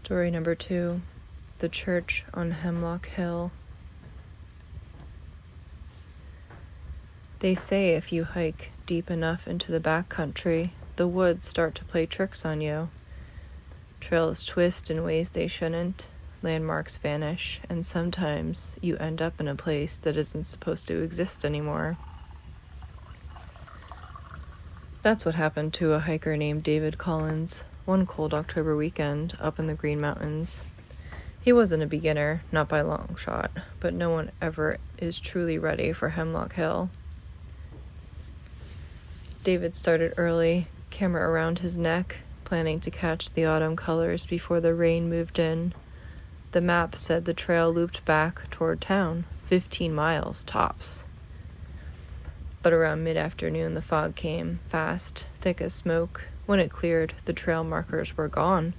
Story number 2, The Church on Hemlock Hill. They say if you hike deep enough into the backcountry, the woods start to play tricks on you. Trails twist in ways they shouldn't, landmarks vanish, and sometimes you end up in a place that isn't supposed to exist anymore. That's what happened to a hiker named David Collins one cold October weekend up in the Green Mountains. He wasn't a beginner, not by a long shot, but no one ever is truly ready for Hemlock Hill. David started early, camera around his neck, planning to catch the autumn colors before the rain moved in. The map said the trail looped back toward town, 15 miles tops. But around mid-afternoon the fog came, fast, thick as smoke. When it cleared, the trail markers were gone.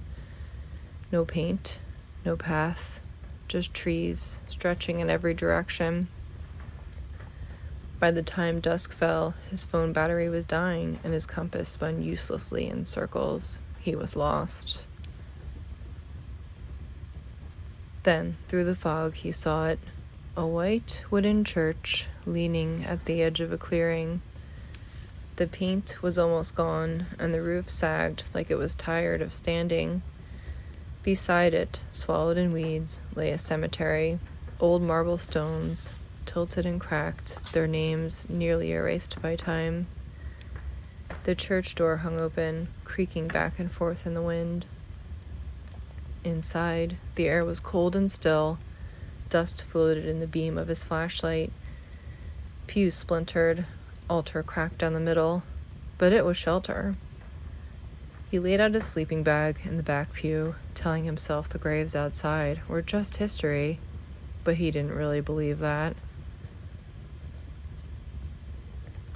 No paint, no path, just trees stretching in every direction. By the time dusk fell, his phone battery was dying and his compass spun uselessly in circles. He was lost. Then, through the fog, he saw it, a white wooden church leaning at the edge of a clearing. The paint was almost gone, and the roof sagged like it was tired of standing. Beside it, swallowed in weeds, lay a cemetery, old marble stones, tilted and cracked, their names nearly erased by time. The church door hung open, creaking back and forth in the wind. Inside, the air was cold and still. Dust floated in the beam of his flashlight. Pews splintered, altar cracked down the middle, but it was shelter. He laid out his sleeping bag in the back pew, telling himself the graves outside were just history, but he didn't really believe that.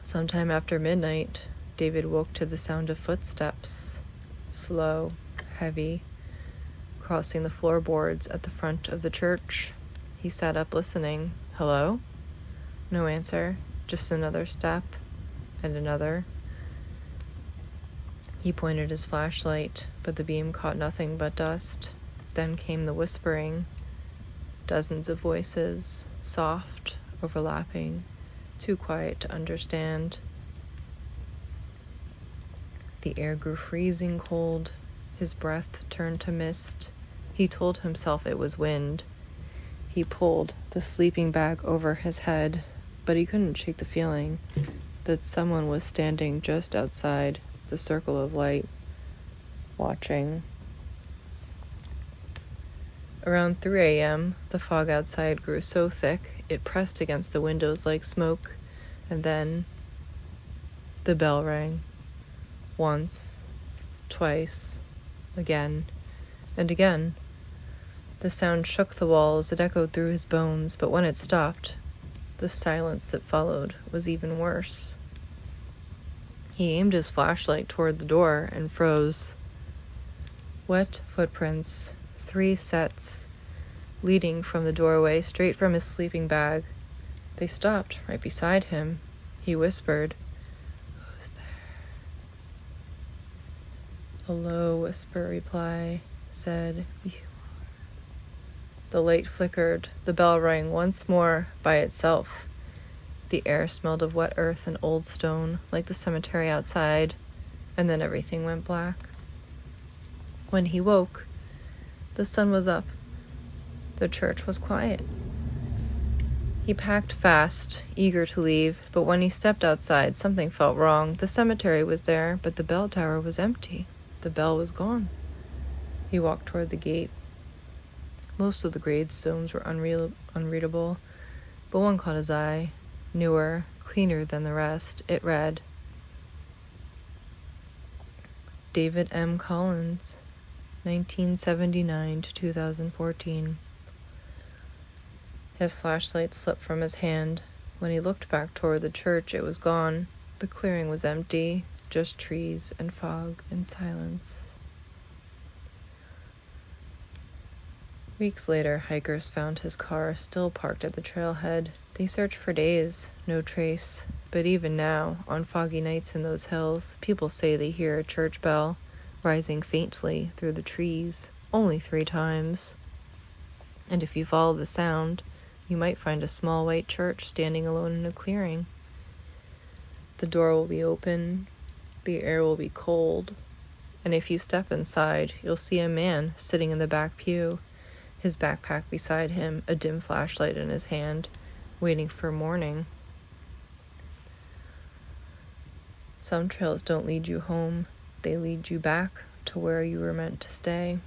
Sometime after midnight, David woke to the sound of footsteps, slow, heavy, crossing the floorboards at the front of the church. He sat up listening. Hello? No answer, just another step, and another. He pointed his flashlight, but the beam caught nothing but dust. Then came the whispering. Dozens of voices, soft, overlapping, too quiet to understand. The air grew freezing cold. His breath turned to mist. He told himself it was wind. He pulled the sleeping bag over his head, but he couldn't shake the feeling that someone was standing just outside the circle of light, watching. Around 3 a.m., the fog outside grew so thick it pressed against the windows like smoke, and then the bell rang. Once, twice, again, and again. The sound shook the walls, it echoed through his bones, but when it stopped, the silence that followed was even worse. He aimed his flashlight toward the door and froze. Wet footprints, 3 sets, leading from the doorway straight from his sleeping bag. They stopped right beside him. He whispered, "Who's there?" A low whisper reply said, "You." The light flickered. The bell rang once more by itself. The air smelled of wet earth and old stone, like the cemetery outside, and then everything went black. When he woke, the sun was up. The church was quiet. He packed fast, eager to leave, but when he stepped outside, something felt wrong. The cemetery was there, but the bell tower was empty. The bell was gone. He walked toward the gate. Most of the gravestones were unreadable, but one caught his eye, newer, cleaner than the rest. It read, David M. Collins, 1979 to 2014. His flashlight slipped from his hand. When he looked back toward the church, it was gone. The clearing was empty, just trees and fog and silence. Weeks later, hikers found his car still parked at the trailhead. They searched for days, no trace. But even now, on foggy nights in those hills, people say they hear a church bell rising faintly through the trees, only 3 times. And if you follow the sound, you might find a small white church standing alone in a clearing. The door will be open, the air will be cold, and if you step inside, you'll see a man sitting in the back pew, his backpack beside him, a dim flashlight in his hand, waiting for morning. Some trails don't lead you home, they lead you back to where you were meant to stay.